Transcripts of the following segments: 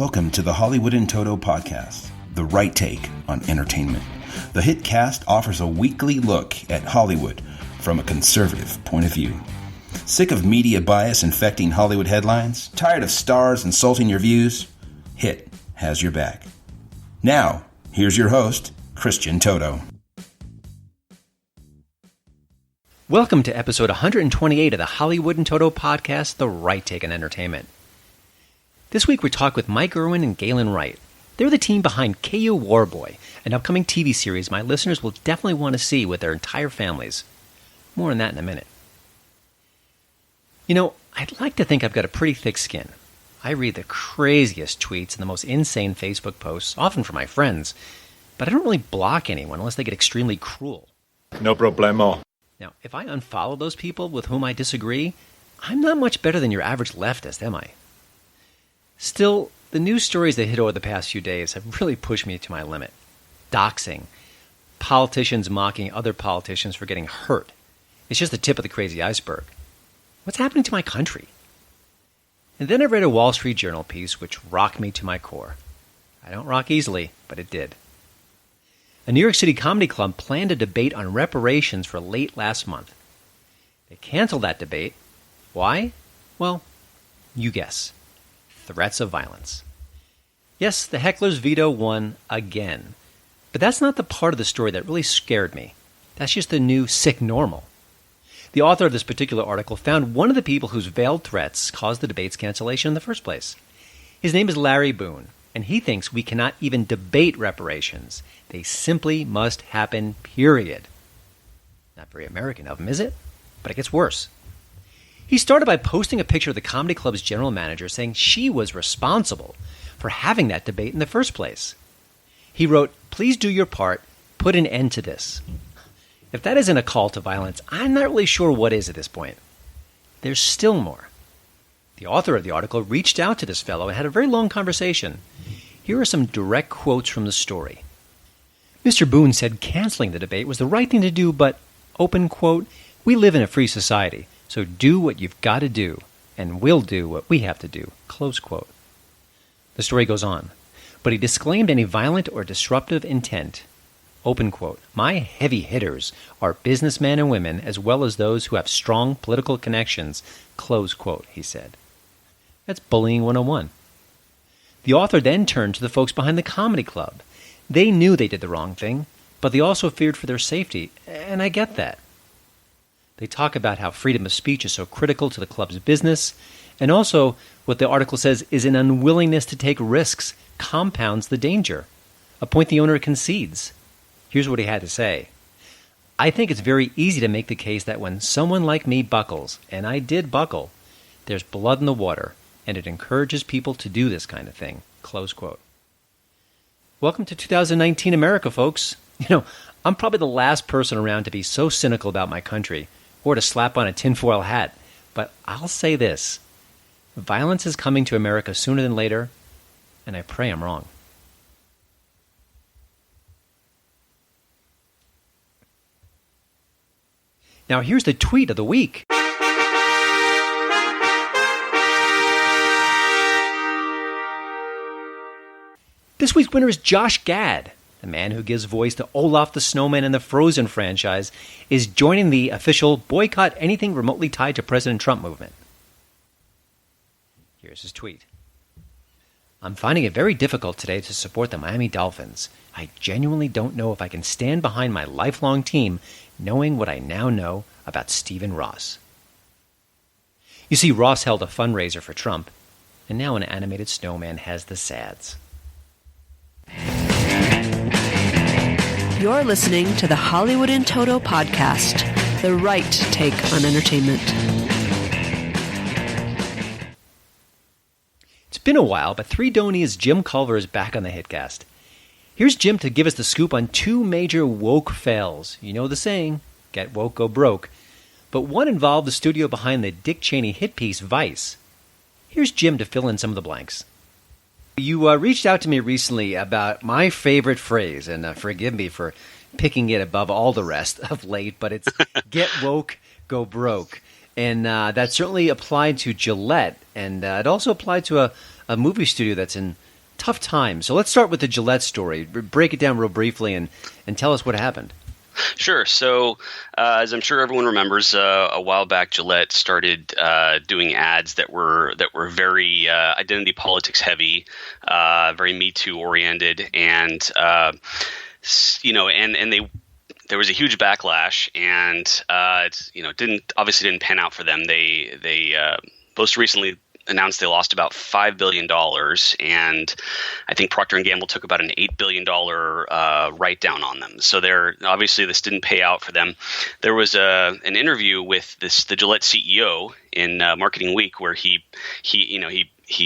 Welcome to the Hollywood in Toto podcast, the right take on entertainment. The HiT cast offers a weekly look at Hollywood from a conservative point of view. Sick of media bias infecting Hollywood headlines? Tired of stars insulting your views? HiT has your back. Now, here's your host, Christian Toto. Welcome to episode 128 of the Hollywood in Toto podcast, the right take on entertainment. This week we talk with Mike Erwin and Galen Wright. They're the team behind Cayo Warboy, an upcoming TV series my listeners will definitely want to see with their entire families. More on that in a minute. You know, I'd like to think I've got a pretty thick skin. I read the craziest tweets and the most insane Facebook posts, often from my friends, but I don't really block anyone unless they get extremely cruel. No problemo. Now, if I unfollow those people with whom I disagree, I'm not much better than your average leftist, am I? Still, the news stories that hit over the past few days have really pushed me to my limit. Doxing, politicians mocking other politicians for getting hurt. It's just the tip of the crazy iceberg. What's happening to my country? And then I read a Wall Street Journal piece which rocked me to my core. I don't rock easily, but it did. A New York City comedy club planned a debate on reparations for late last month. They canceled that debate. Why? Well, you guess. Threats of violence. Yes, the Heckler's Veto won again. But that's not the part of the story that really scared me. That's just the new sick normal. The author of this particular article found one of the people whose veiled threats caused the debate's cancellation in the first place. His name is Larry Boone, and he thinks we cannot even debate reparations. They simply must happen, period. Not very American of him, is it? But it gets worse. He started by posting a picture of the comedy club's general manager saying she was responsible for having that debate in the first place. He wrote, "Please do your part, put an end to this." If that isn't a call to violence, I'm not really sure what is at this point. There's still more. The author of the article reached out to this fellow and had a very long conversation. Here are some direct quotes from the story. Mr. Boone said canceling the debate was the right thing to do, but, open quote, "We live in a free society, so do what you've got to do, and we'll do what we have to do," close quote. The story goes on, but he disclaimed any violent or disruptive intent. Open quote, "My heavy hitters are businessmen and women as well as those who have strong political connections," close quote, he said. That's bullying 101. The author then turned to the folks behind the comedy club. They knew they did the wrong thing, but they also feared for their safety, and I get that. They talk about how freedom of speech is so critical to the club's business, and also what the article says is an unwillingness to take risks compounds the danger, a point the owner concedes. Here's what he had to say. "I think it's very easy to make the case that when someone like me buckles, and I did buckle, there's blood in the water, and it encourages people to do this kind of thing," close quote. Welcome to 2019 America, folks. You know, I'm probably the last person around to be so cynical about my country, or to slap on a tinfoil hat, but I'll say this. Violence is coming to America sooner than later, and I pray I'm wrong. Now here's the tweet of the week. This week's winner is Josh Gad. The man who gives voice to Olaf the Snowman in the Frozen franchise is joining the official boycott anything remotely tied to President Trump movement. Here's his tweet. "I'm finding it very difficult today to support the Miami Dolphins. I genuinely don't know if I can stand behind my lifelong team knowing what I now know about Stephen Ross." You see, Ross held a fundraiser for Trump, and now an animated snowman has the sads. You're listening to the Hollywood in Toto podcast, the right take on entertainment. It's been a while, but Threedonia's Jim Culver is back on the HitCast. Here's Jim to give us the scoop on two major woke fails. You know the saying, get woke, go broke. But one involved the studio behind the Dick Cheney hit piece, Vice. Here's Jim to fill in some of the blanks. You reached out to me recently about my favorite phrase, and forgive me for picking it above all the rest of late, but it's get woke, go broke. And that certainly applied to Gillette, and it also applied to a movie studio that's in tough time. So let's start with the Gillette story. Break it down real briefly and tell us what happened. Sure. So, as I'm sure everyone remembers, a while back, Gillette started doing ads that were very identity politics heavy, very Me Too oriented, and there was a huge backlash, and didn't pan out for them. They most recently announced they lost about $5 billion, and I think Procter & Gamble took about an $8 billion write-down on them. So obviously this didn't pay out for them. There was an interview with the Gillette CEO in Marketing Week where he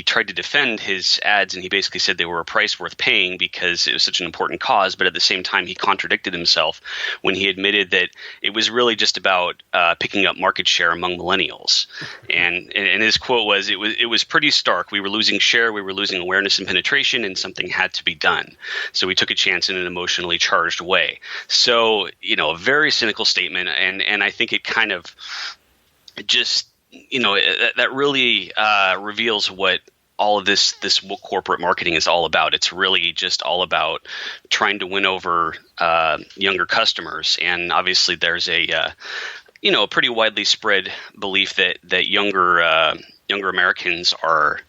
tried to defend his ads, and he basically said they were a price worth paying because it was such an important cause. But at the same time, he contradicted himself when he admitted that it was really just about picking up market share among millennials. And his quote was, "It was pretty stark. We were losing share, we were losing awareness and penetration, and something had to be done. So we took a chance in an emotionally charged way." So a very cynical statement, and I think it kind of just that really reveals what all of this corporate marketing is all about. It's really just all about trying to win over younger customers. And obviously there's a pretty widely spread belief that younger Americans are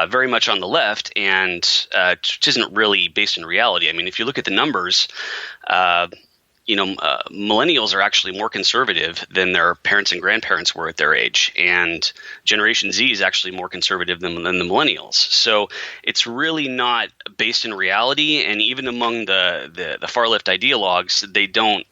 very much on the left, and which isn't really based in reality. I mean, if you look at the numbers, millennials are actually more conservative than their parents and grandparents were at their age, and Generation Z is actually more conservative than the millennials. So it's really not based in reality, and even among the far left ideologues, they don't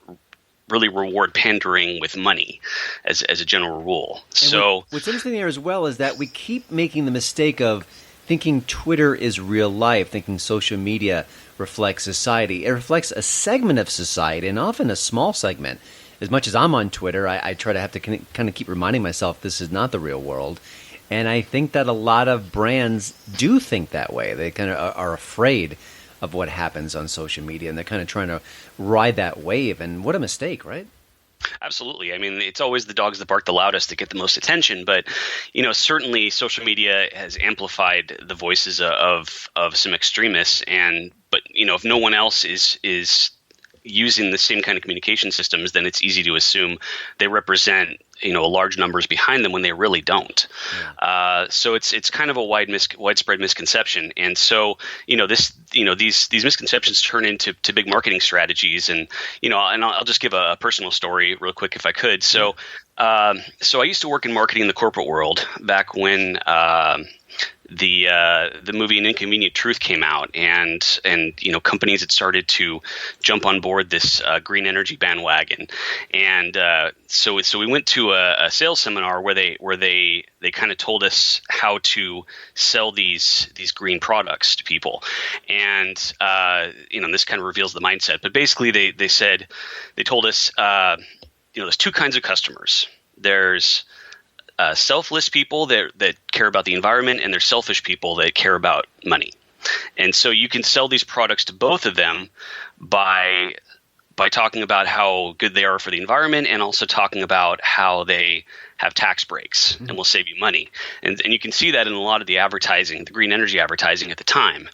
really reward pandering with money as a general rule. So what's interesting there as well is that we keep making the mistake of thinking Twitter is real life, thinking social media reflects society. It reflects a segment of society, and often a small segment. As much as I'm on Twitter, I try to have to kind of keep reminding myself this is not the real world. And I think that a lot of brands do think that way. They kind of are afraid of what happens on social media, and they're kind of trying to ride that wave. And what a mistake, right? Absolutely. I mean, it's always the dogs that bark the loudest that get the most attention. But, certainly social media has amplified the voices of some extremists. But if no one else is using the same kind of communication systems, then it's easy to assume they represent large numbers behind them when they really don't. Yeah. So it's kind of a widespread misconception, and so these misconceptions turn into big marketing strategies, and I'll just give a personal story real quick if I could. So I used to work in marketing in the corporate world back when the movie An Inconvenient Truth came out, and companies had started to jump on board this green energy bandwagon, and so we went to a sales seminar where they kind of told us how to sell these green products to people, and this kind of reveals the mindset. But basically, they told us there's two kinds of customers. There's selfless people that care about the environment, and there's selfish people that care about money. And so you can sell these products to both of them by talking about how good they are for the environment, and also talking about how they have tax breaks and will save you money. And you can see that in a lot of the advertising, the green energy advertising at the time.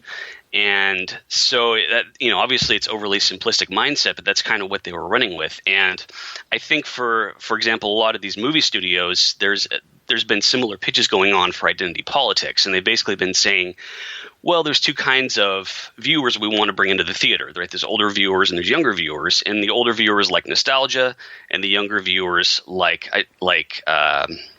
And so that, obviously it's overly simplistic mindset, but that's kind of what they were running with. And I think for example, a lot of these movie studios, there's been similar pitches going on for identity politics. And they've basically been saying, well, there's two kinds of viewers we want to bring into the theater, right? There's older viewers and there's younger viewers, and the older viewers like nostalgia, and the younger viewers like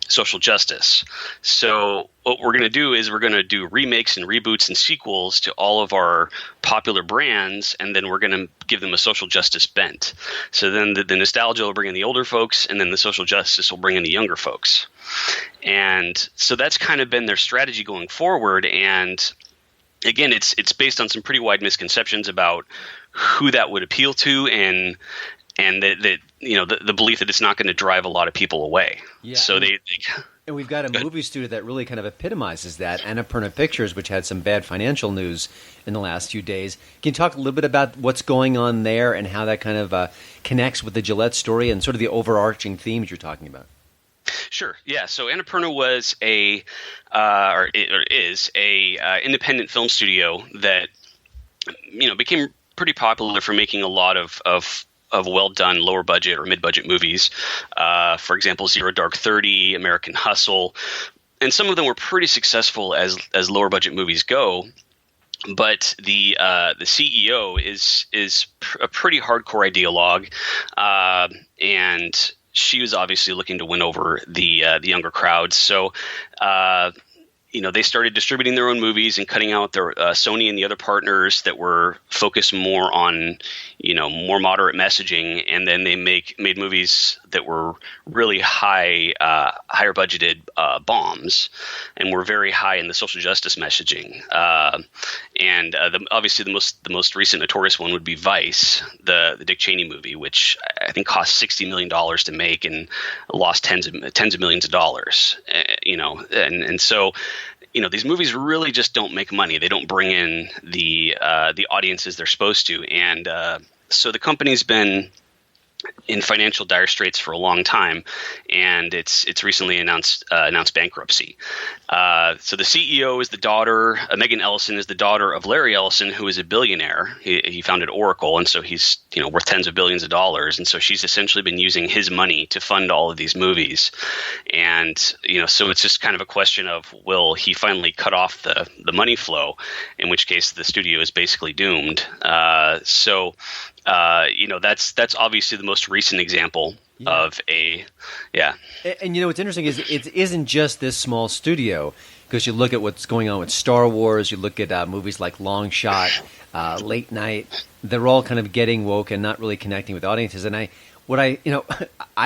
social justice. So what we're going to do is we're going to do remakes and reboots and sequels to all of our popular brands, and then we're going to give them a social justice bent. So then the nostalgia will bring in the older folks, and then the social justice will bring in the younger folks. And so that's kind of been their strategy going forward. And again, it's based on some pretty wide misconceptions about who that would appeal to, and that the belief that it's not going to drive a lot of people away. Yeah. So and we've got a movie studio that really kind of epitomizes that, Annapurna Pictures, which had some bad financial news in the last few days. Can you talk a little bit about what's going on there and how that kind of connects with the Gillette story and sort of the overarching themes you're talking about? Sure. Yeah. So Annapurna was or is a independent film studio that became pretty popular for making a lot of well done lower budget or mid budget movies. For example, Zero Dark 30, American Hustle, and some of them were pretty successful as lower budget movies go. But the CEO is a pretty hardcore ideologue, and she was obviously looking to win over the younger crowds. So, they started distributing their own movies and cutting out their Sony and the other partners that were focused more on, more moderate messaging. And then they made movies that were really higher budgeted bombs, and were very high in the social justice messaging. Obviously the most recent notorious one would be Vice, the Dick Cheney movie, which I think cost $60 million to make and lost tens of millions of dollars. And so these movies really just don't make money. They don't bring in the audiences they're supposed to, and so the company's been in financial dire straits for a long time, and it's recently announced bankruptcy. So the CEO is the daughter, Megan Ellison is the daughter of Larry Ellison, who is a billionaire. He founded Oracle, and so he's worth tens of billions of dollars. And so she's essentially been using his money to fund all of these movies. And so it's just kind of a question of, will he finally cut off the money flow? In which case the studio is basically doomed. That's obviously the most recent example of And what's interesting is it isn't just this small studio, because you look at what's going on with Star Wars, you look at movies like Long Shot, Late Night. They're all kind of getting woke and not really connecting with audiences. And I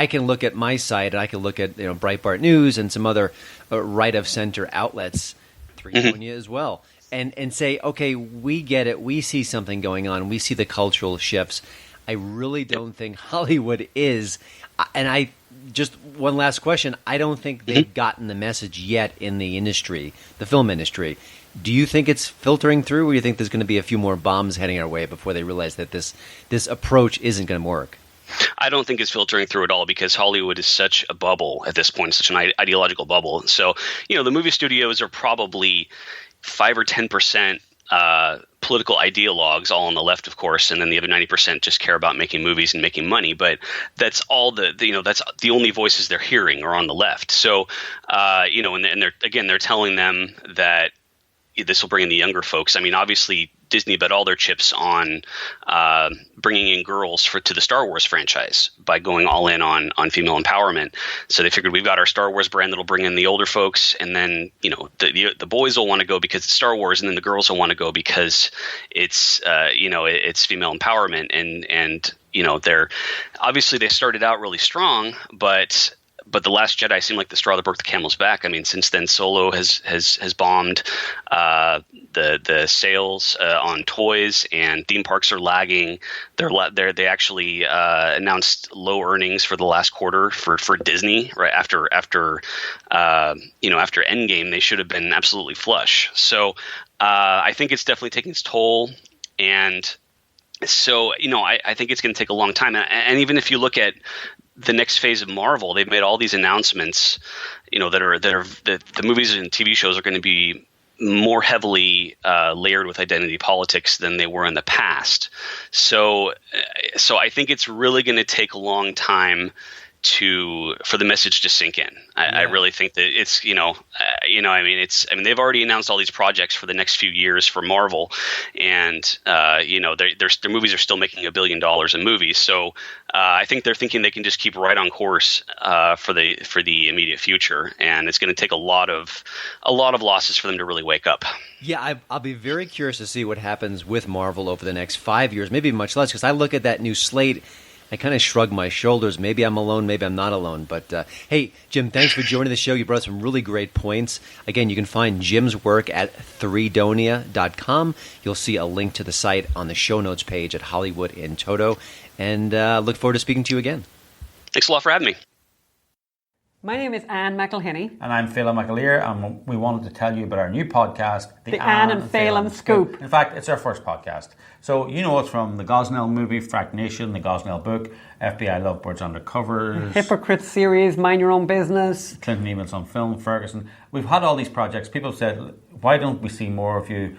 can look at my site, and I can look at Breitbart News and some other right of center outlets, Threedonia as well. And say, okay, we get it. We see something going on. We see the cultural shifts. I really don't think Hollywood is. And just one last question. I don't think they've gotten the message yet in the industry, the film industry. Do you think it's filtering through, or do you think there's going to be a few more bombs heading our way before they realize that this approach isn't going to work? I don't think it's filtering through at all, because Hollywood is such a bubble at this point, such an ideological bubble. So, the movie studios are probably 5 or 10% political ideologues, all on the left, of course, and then the other 90% just care about making movies and making money. But that's all that's the only voices they're hearing are on the left. So, and they're telling them that this will bring in the younger folks. I mean, obviously Disney bet all their chips on bringing in girls to the Star Wars franchise by going all in on female empowerment. So they figured, we've got our Star Wars brand that'll bring in the older folks, and then the boys will want to go because it's Star Wars, and then the girls will want to go because it's it's female empowerment. And they're obviously, they started out really strong, but The Last Jedi seemed like the straw that broke the camel's back. I mean, since then, Solo has bombed. The sales on toys and theme parks are lagging. They actually announced low earnings for the last quarter for Disney, right after Endgame. They should have been absolutely flush. So I think it's definitely taking its toll, and so I think it's going to take a long time. And even if you look at the next phase of Marvel, they've made all these announcements, that the movies and TV shows are going to be more heavily layered with identity politics than they were in the past. So I think it's really going to take a long time for the message to sink in. I really think that it's they've already announced all these projects for the next few years for Marvel, and their movies are still making $1 billion a movie. So I think they're thinking they can just keep right on course for the immediate future, and it's going to take a lot of losses for them to really wake up. Yeah, I'll be very curious to see what happens with Marvel over the next 5 years, maybe much less, because I look at that new slate, I kind of shrug my shoulders. Maybe I'm alone, maybe I'm not alone. But hey, Jim, thanks for joining the show. You brought some really great points. Again, you can find Jim's work at Threedonia.com. You'll see a link to the site on the show notes page at Hollywood in Toto. And look forward to speaking to you again. Thanks a lot for having me. My name is Anne McElhinney. And I'm Phelan McAleer, and we wanted to tell you about our new podcast, The Anne and Phelan Scoop. In fact, it's our first podcast. So you know us from the Gosnell movie, Frack Nation, the Gosnell book, FBI Lovebirds Undercovers, Hypocrite series, Mind Your Own Business, Clinton Emails on Film, Ferguson. We've had all these projects. People have said, why don't we see more of you?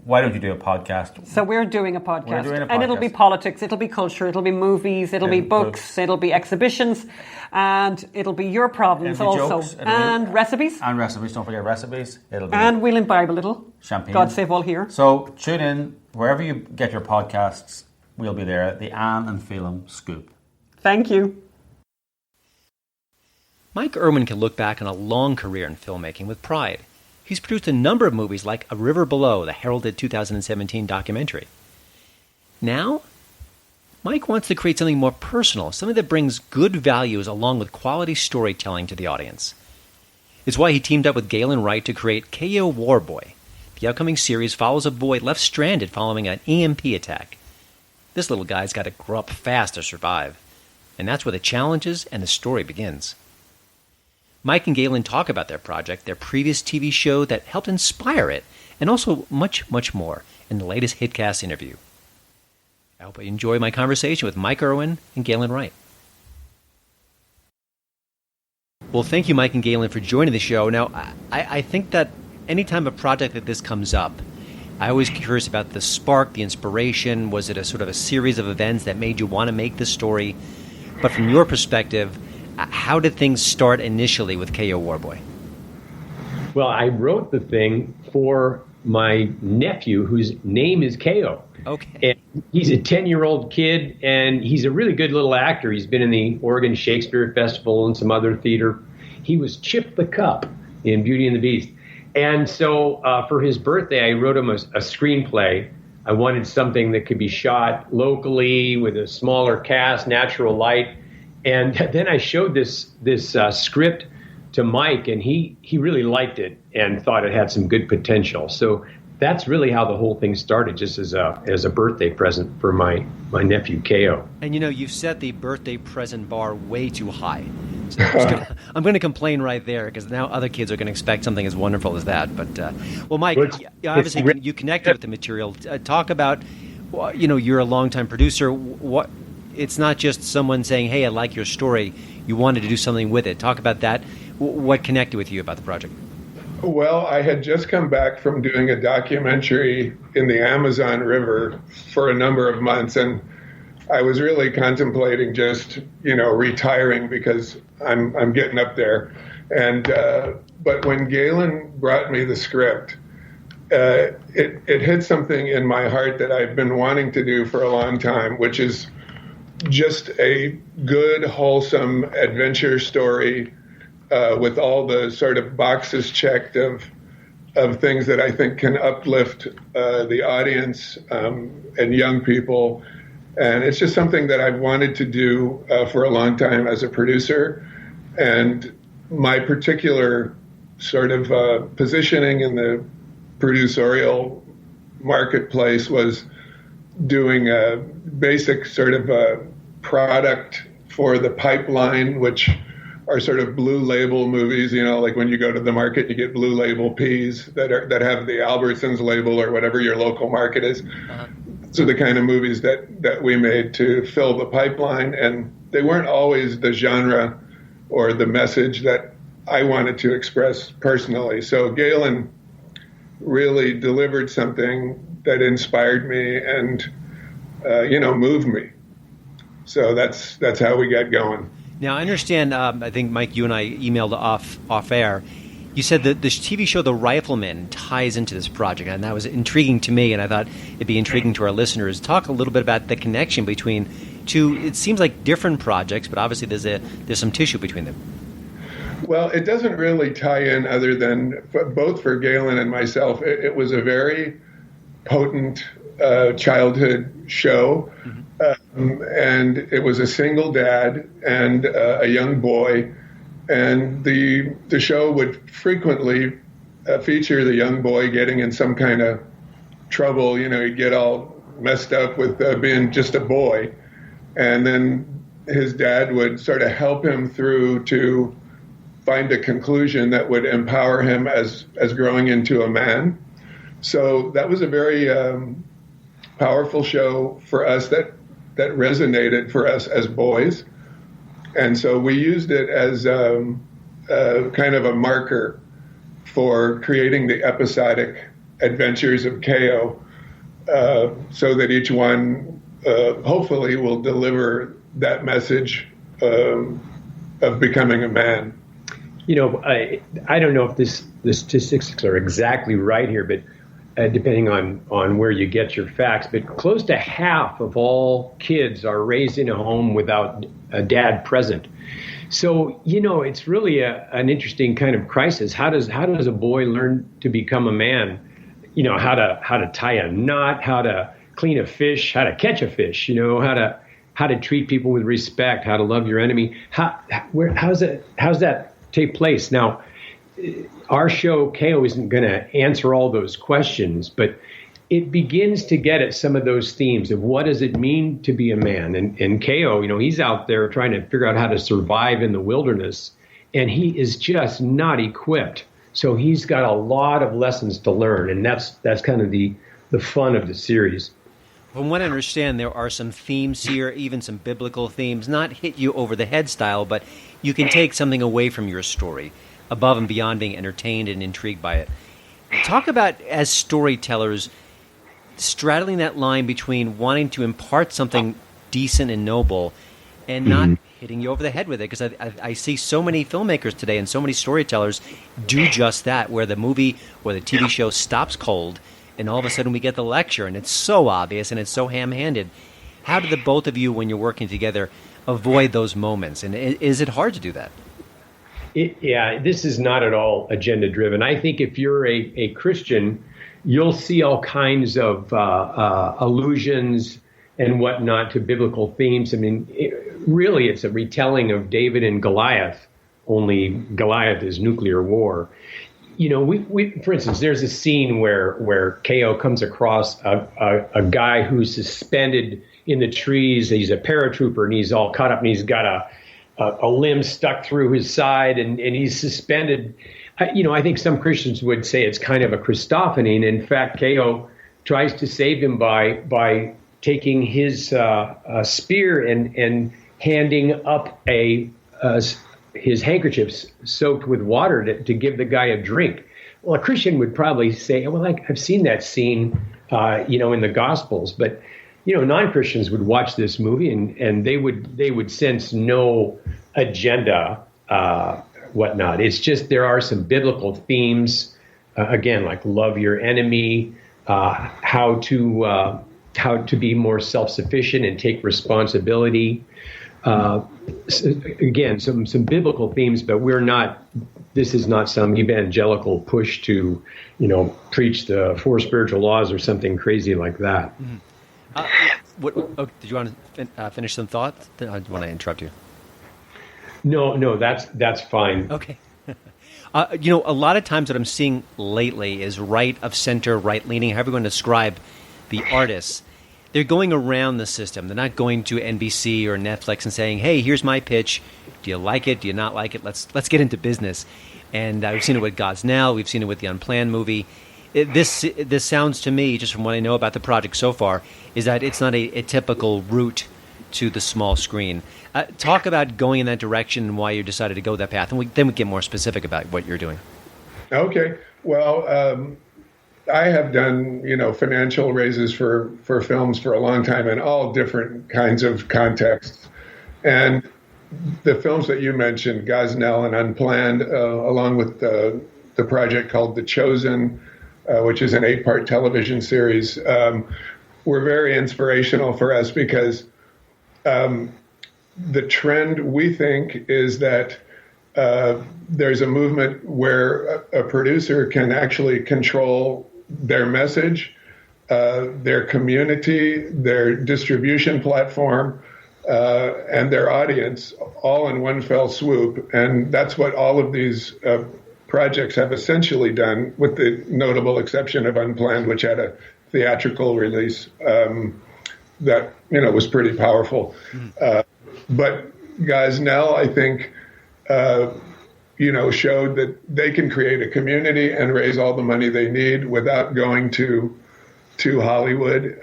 Why don't you do a podcast? So we're doing a podcast. We're doing a podcast. And it'll be politics, it'll be culture, it'll be movies, it'll be books, it'll be exhibitions, and it'll be your problems also. Jokes, and recipes. And recipes, don't forget recipes. And we'll imbibe a little. Champagne. God save all here. So tune in wherever you get your podcasts. We'll be there. The Anne and Phelan Scoop. Thank you. Mike Erwin can look back on a long career in filmmaking with pride. He's produced a number of movies like A River Below, the heralded 2017 documentary. Now, Mike wants to create something more personal, something that brings good values along with quality storytelling to the audience. It's why he teamed up with Galen Wright to create Cayo, Warboy. The upcoming series follows a boy left stranded following an EMP attack. This little guy's got to grow up fast to survive. And that's where the challenges and the story begins. Mike and Galen talk about their project, their previous TV show that helped inspire it, and also much, much more in the latest HitCast interview. I hope you enjoy my conversation with Mike Erwin and Galen Wright. Well, thank you, Mike and Galen, for joining the show. Now, I think that anytime a project like this comes up, I always curious about the spark, the inspiration. Was it a sort of a series of events that made you want to make this story? But from your perspective, how did things start initially with Cayo Warboy? Well, I wrote the thing for my nephew, whose name is Cayo. Okay. And he's a 10-year-old kid, and he's a really good little actor. He's been in the Oregon Shakespeare Festival and some other theater. He was Chip the Cup in Beauty and the Beast. And so for his birthday, I wrote him a screenplay. I wanted something that could be shot locally with a smaller cast, natural light. And then I showed this script to Mike, and he really liked it and thought it had some good potential. So that's really how the whole thing started, just as a birthday present for my nephew Cayo. And you've set the birthday present bar way too high. So I'm going to complain right there, because now other kids are going to expect something as wonderful as that. But well, Mike, obviously you connected with the material. Talk about, you're a longtime producer. It's not just someone saying, hey, I like your story. You wanted to do something with it. Talk about that. What connected with you about the project? Well, I had just come back from doing a documentary in the Amazon River for a number of months, and I was really contemplating just, retiring because I'm getting up there. And but when Galen brought me the script, it hit something in my heart that I've been wanting to do for a long time, which is just a good, wholesome adventure story with all the sort of boxes checked of things that I think can uplift the audience and young people. And it's just something that I've wanted to do for a long time as a producer. And my particular sort of positioning in the producerial marketplace was doing a basic sort of a product for the pipeline, which are sort of blue label movies, like when you go to the market, you get blue label peas that have the Albertsons label or whatever your local market is. Uh-huh. So the kind of movies that we made to fill the pipeline, and they weren't always the genre or the message that I wanted to express personally. So Galen really delivered something that inspired me and moved me. So that's how we got going. Now, I understand, I think, Mike, you and I emailed off air. You said that this TV show, The Rifleman, ties into this project, and that was intriguing to me, and I thought it'd be intriguing to our listeners. Talk a little bit about the connection between two, it seems like different projects, but obviously there's some tissue between them. Well, it doesn't really tie in other than, both for Galen and myself, it was a very potent childhood show. Mm-hmm. And it was a single dad and a young boy, and the show would frequently feature the young boy getting in some kind of trouble. He'd get all messed up with being just a boy, and then his dad would sort of help him through to find a conclusion that would empower him as growing into a man. So that was a very powerful show for us that resonated for us as boys. And so we used it as kind of a marker for creating the episodic adventures of Cayo, so that each one hopefully will deliver that message of becoming a man. You know, I don't know if the statistics are exactly right here, but depending on where you get your facts, but close to half of all kids are raised in a home without a dad present. So, you know, it's really an interesting kind of crisis. How does a boy learn to become a man? You know, how to tie a knot, how to clean a fish, how to catch a fish, you know, how to treat people with respect, how to love your enemy. How's that take place? Now, our show, Cayo, isn't going to answer all those questions, but it begins to get at some of those themes of what does it mean to be a man. And Cayo, you know, he's out there trying to figure out how to survive in the wilderness, and he is just not equipped. So he's got a lot of lessons to learn, and that's kind of the fun of the series. From what I understand, there are some themes here, even some biblical themes, not hit you over the head style, but you can take something away from your story, above and beyond being entertained and intrigued by it. Talk about, as storytellers, straddling that line between wanting to impart something decent and noble and not hitting you over the head with it. Because I see so many filmmakers today and so many storytellers do just that, where the movie or the TV show stops cold and all of a sudden we get the lecture and it's so obvious and it's so ham-handed. How do the both of you, when you're working together, avoid those moments? And is it hard to do that? Yeah, this is not at all agenda-driven. I think if you're a Christian, you'll see all kinds of allusions and whatnot to biblical themes. I mean, really, it's a retelling of David and Goliath, only Goliath is nuclear war. You know, we for instance, there's a scene where Cayo comes across a guy who's suspended in the trees. He's a paratrooper, and he's all caught up, and he's got a limb stuck through his side, and he's suspended. You know, I think some Christians would say it's kind of a Christophany. And in fact, Cayo tries to save him by taking his spear and handing up his handkerchiefs soaked with water to give the guy a drink. Well, a Christian would probably say, well, I've seen that scene, in the Gospels. But, you know, non-Christians would watch this movie and they would sense no agenda, whatnot. It's just there are some biblical themes, again, like love your enemy, how to be more self-sufficient and take responsibility. Again, some biblical themes, but this is not some evangelical push to, you know, preach the 4 spiritual laws or something crazy like that. Mm-hmm. Did you want to finish some thoughts? I want to interrupt you. No, that's fine. Okay. You know, a lot of times what I'm seeing lately is right of center, right leaning, however you want to describe the artists. They're going around the system. They're not going to NBC or Netflix and saying, hey, here's my pitch. Do you like it? Do you not like it? Let's get into business. And we've seen it with Gosnell. We've seen it with the Unplanned movie. This sounds to me, just from what I know about the project so far, is that it's not a typical route to the small screen. Talk about going in that direction and why you decided to go that path, and then we get more specific about what you're doing. Okay. Well, I have done, you know, financial raises for films for a long time in all different kinds of contexts. And the films that you mentioned, Gosnell and Unplanned, along with the project called The Chosen, which is an 8-part television series, were very inspirational for us because the trend, we think, is that there's a movement where a producer can actually control their message, their community, their distribution platform, and their audience all in one fell swoop. And that's what all of these projects have essentially done, with the notable exception of Unplanned, which had a theatrical release that, you know, was pretty powerful. But Gosnell, I think, showed that they can create a community and raise all the money they need without going to Hollywood.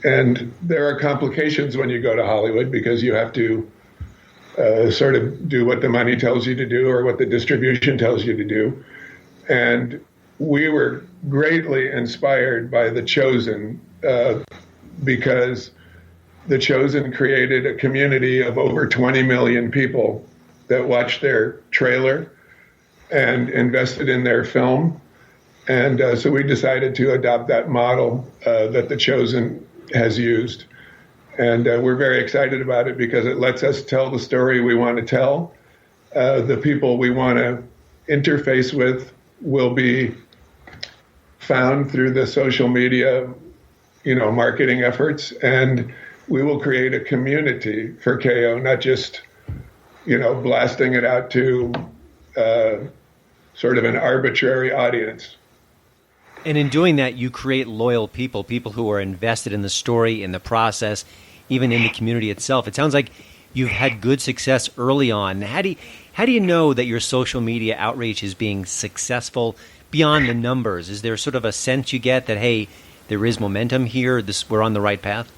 And there are complications when you go to Hollywood because you have to sort of do what the money tells you to do or what the distribution tells you to do. And we were greatly inspired by The Chosen because The Chosen created a community of over 20 million people that watched their trailer and invested in their film. And so we decided to adopt that model that The Chosen has used. And we're very excited about it because it lets us tell the story we want to tell. The people we want to interface with will be found through the social media, marketing efforts. And we will create a community for Cayo, not just blasting it out to sort of an arbitrary audience. And in doing that, you create loyal people who are invested in the story, in the process, even in the community itself. It sounds like you've had good success early on. How do you know that your social media outreach is being successful beyond the numbers? Is there sort of a sense you get that, hey, there is momentum here, we're on the right path?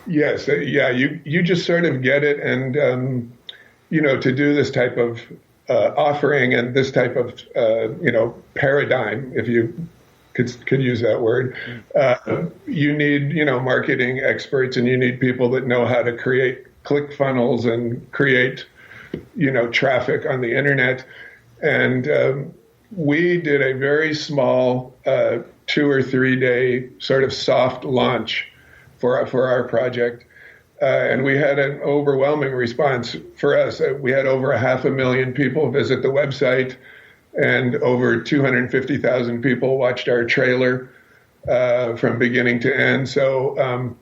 Yes, you just sort of get it, and to do this type of offering and this type of paradigm, if you could use that word, you need marketing experts, and you need people that know how to create click funnels and create traffic on the internet. And we did a very small 2 or 3 day sort of soft launch for our project. And we had an overwhelming response for us. We had over 500,000 people visit the website, and over 250,000 people watched our trailer from beginning to end. So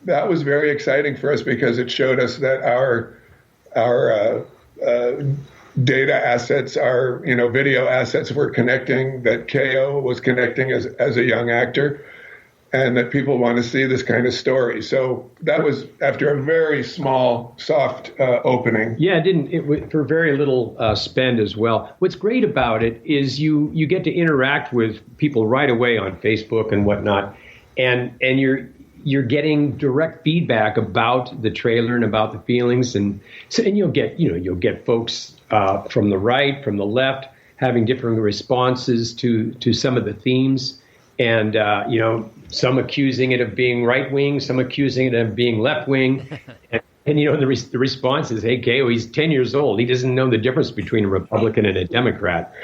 that was very exciting for us because it showed us that our data assets, our video assets were connecting, that Cayo was connecting as a young actor, and that people want to see this kind of story. So that was after a very small, soft opening. Yeah, it for very little spend as well. What's great about it is you get to interact with people right away on Facebook and whatnot, and you're getting direct feedback about the trailer and about the feelings, and you'll get folks from the right, from the left, having different responses to some of the themes. And, some accusing it of being right wing, some accusing it of being left wing. And the response is, hey, Cayo, he's 10 years old. He doesn't know the difference between a Republican and a Democrat.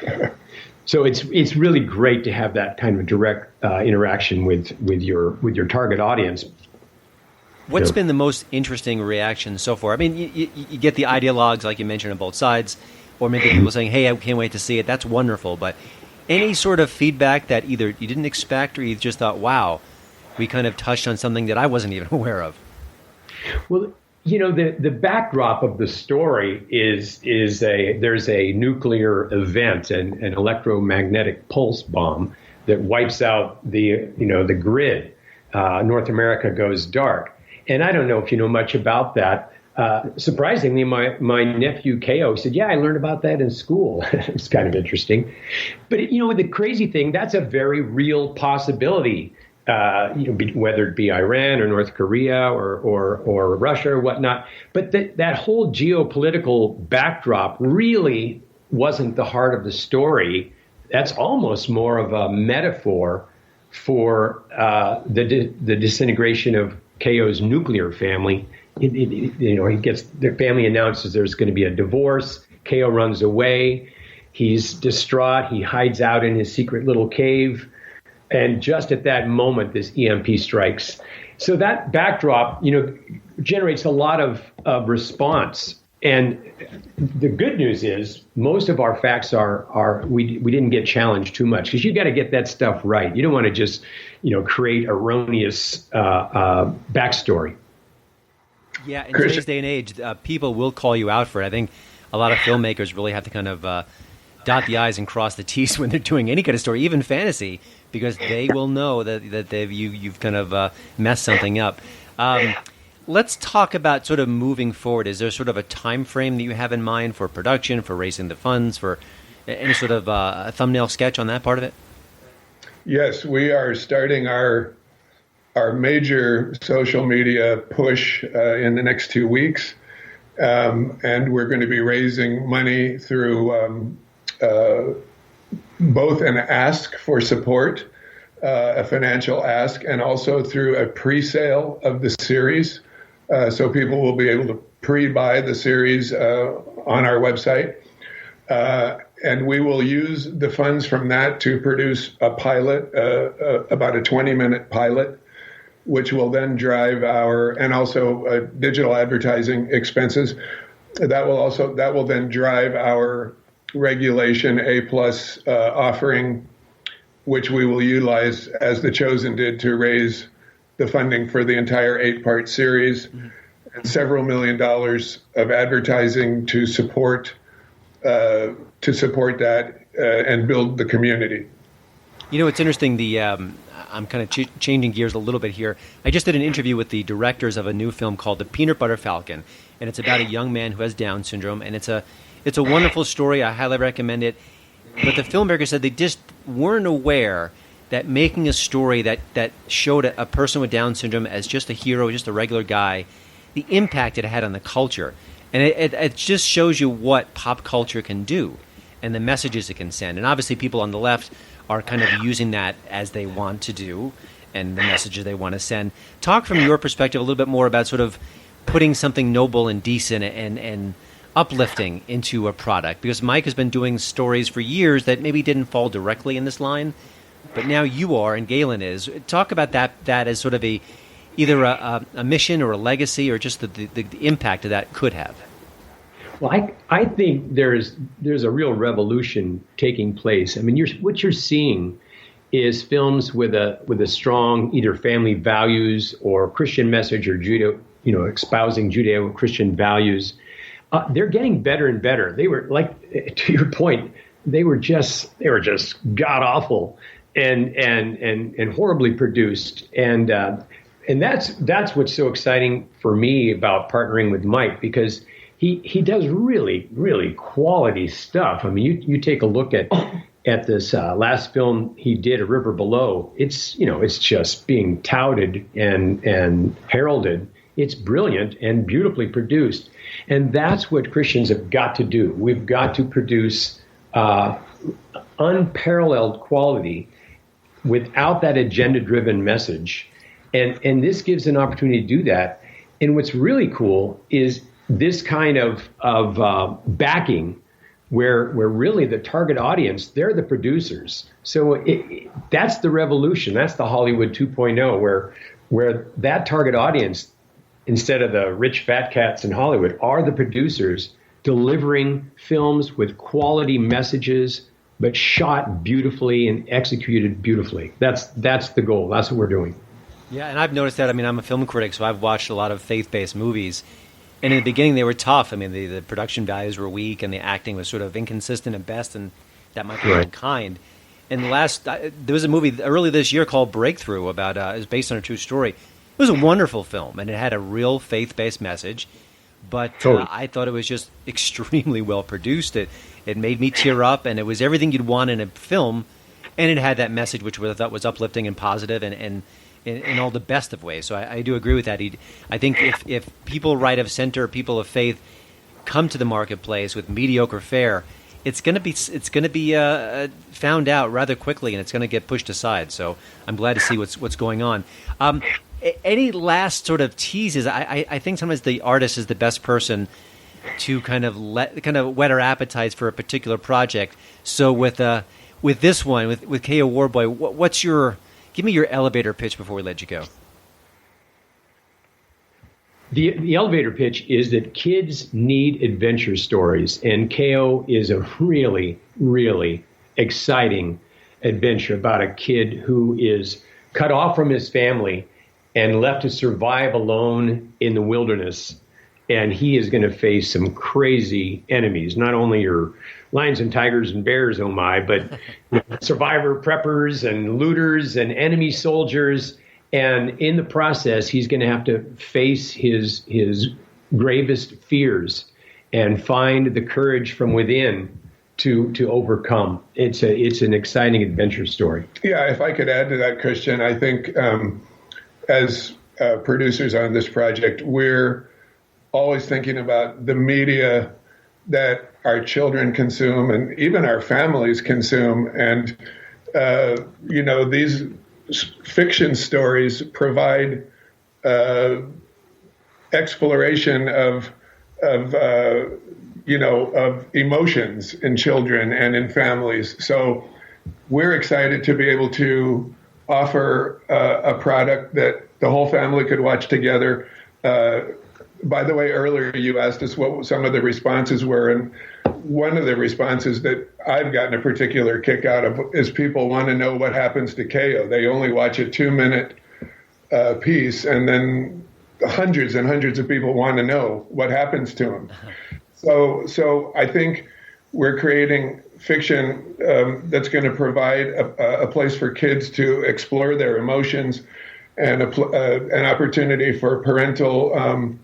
So it's really great to have that kind of direct interaction with your target audience. What's been the most interesting reaction so far? I mean, you get the ideologues, like you mentioned, on both sides, or maybe people saying, hey, I can't wait to see it. That's wonderful. But any sort of feedback that either you didn't expect or you just thought, wow, we kind of touched on something that I wasn't even aware of? Well, the backdrop of the story is there's a nuclear event, an electromagnetic pulse bomb that wipes out the grid. North America goes dark. And I don't know if you know much about that. Surprisingly, my nephew Cayo said, yeah, I learned about that in school. It's kind of interesting. But, the crazy thing, that's a very real possibility, whether it be Iran or North Korea or Russia or whatnot. But that whole geopolitical backdrop really wasn't the heart of the story. That's almost more of a metaphor for the disintegration of Cayo's nuclear family. The family announces there's going to be a divorce. Cayo runs away. He's distraught. He hides out in his secret little cave. And just at that moment, this EMP strikes. So that backdrop, generates a lot of response. And the good news is most of our facts are we didn't get challenged too much, because you got to get that stuff right. You don't want to just, create erroneous backstory. Yeah, in today's day and age, people will call you out for it. I think a lot of filmmakers really have to kind of dot the I's and cross the T's when they're doing any kind of story, even fantasy, because they will know that you've kind of messed something up. let's talk about sort of moving forward. Is there sort of a time frame that you have in mind for production, for raising the funds, for any sort of a thumbnail sketch on that part of it? Yes, we are starting our major social media push in the next 2 weeks, and we're going to be raising money through both an ask for support, a financial ask, and also through a pre-sale of the series. So people will be able to pre-buy the series on our website. And we will use the funds from that to produce a pilot, about a 20-minute pilot, which will then drive and also digital advertising expenses. That will then drive our Regulation A+ offering, which we will utilize as The Chosen did to raise the funding for the entire 8-part series, and several $1 million of advertising to support that and build the community. You know, it's interesting. I'm kind of changing gears a little bit here. I just did an interview with the directors of a new film called The Peanut Butter Falcon, and it's about a young man who has Down syndrome, and it's a wonderful story. I highly recommend it. But the filmmaker said they just weren't aware that making a story that showed a person with Down syndrome as just a hero, just a regular guy, the impact it had on the culture. And it just shows you what pop culture can do and the messages it can send. And obviously people on the left are kind of using that as they want to do and the messages they want to send. Talk from your perspective a little bit more about sort of putting something noble and decent and uplifting into a product. Because Mike has been doing stories for years that maybe didn't fall directly in this line, but now you are and Galen is. Talk about that as sort of either a mission or a legacy or just the impact that could have. Well, I think there's a real revolution taking place. I mean, what you're seeing is films with a strong either family values or Christian message or espousing Judeo-Christian values. They're getting better and better. They were, like, to your point, they were just god awful and horribly produced. And that's what's so exciting for me about partnering with Mike, because he does really, really quality stuff. I mean, you take a look at this last film he did, A River Below. It's just being touted and heralded. It's brilliant and beautifully produced. And that's what Christians have got to do. We've got to produce unparalleled quality without that agenda-driven message. And this gives an opportunity to do that. And what's really cool is this kind of backing where really the target audience, they're the producers. So that's the revolution. That's the Hollywood 2.0, where that target audience, instead of the rich fat cats in Hollywood, are the producers delivering films with quality messages, but shot beautifully and executed beautifully. That's the goal. That's what we're doing. Yeah, and I've noticed that. I mean, I'm a film critic, so I've watched a lot of faith-based movies. And in the beginning, they were tough. I mean, the production values were weak, and the acting was sort of inconsistent at best, and that might be unkind. And there was a movie early this year called Breakthrough about it was based on a true story. It was a wonderful film, and it had a real faith-based message. But I thought it was just extremely well produced. It made me tear up, and it was everything you'd want in a film, and it had that message which I thought was uplifting and positive and in all the best of ways. So I do agree with that. I think if people right of center, people of faith, come to the marketplace with mediocre fare, it's going to be found out rather quickly, and it's going to get pushed aside. So I'm glad to see what's going on. Any last sort of teases? I think sometimes the artist is the best person to kind of whet our appetites for a particular project. So with this one, with Cayo Warboy, give me your elevator pitch before we let you go. The elevator pitch is that kids need adventure stories, and Cayo is a really, really exciting adventure about a kid who is cut off from his family and left to survive alone in the wilderness. And he is going to face some crazy enemies, not only your lions and tigers and bears, oh my, but survivor preppers and looters and enemy soldiers. And in the process, he's going to have to face his gravest fears and find the courage from within to overcome. It's an exciting adventure story. Yeah, if I could add to that, Christian, I think as producers on this project, we're always thinking about the media that our children consume and even our families consume. And, these fiction stories provide exploration of emotions in children and in families. So we're excited to be able to offer a product that the whole family could watch together. By the way, earlier you asked us what some of the responses were, and one of the responses that I've gotten a particular kick out of is people want to know what happens to Cayo. They only watch a 2-minute piece, and then hundreds and hundreds of people want to know what happens to him. So I think we're creating fiction that's going to provide a place for kids to explore their emotions and an opportunity for parental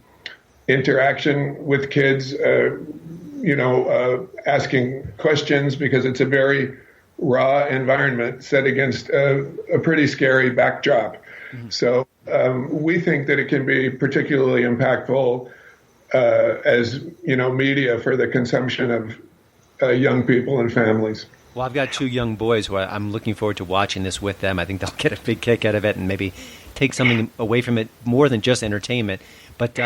interaction with kids, asking questions, because it's a very raw environment set against a pretty scary backdrop. Mm-hmm. So we think that it can be particularly impactful as media for the consumption of young people and families. Well, I've got 2 young boys who I'm looking forward to watching this with them. I think they'll get a big kick out of it and maybe take something away from it more than just entertainment. But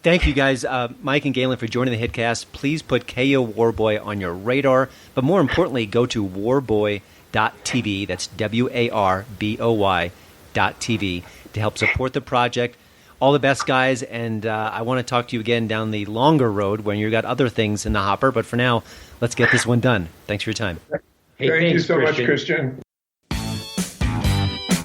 thank you guys, Mike and Galen, for joining the HitCast. Please put Cayo Warboy on your radar. But more importantly, go to warboy.tv. That's WARBOY.tv to help support the project. All the best, guys. And I want to talk to you again down the longer road when you've got other things in the hopper. But for now, let's get this one done. Thanks for your time. Hey, Thank you so much, Christian.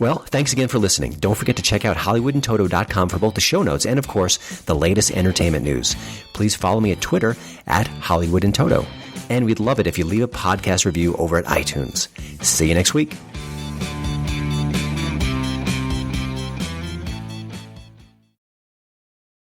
Well, thanks again for listening. Don't forget to check out HollywoodandToto.com for both the show notes and, of course, the latest entertainment news. Please follow me at Twitter at HollywoodandToto. And we'd love it if you leave a podcast review over at iTunes. See you next week.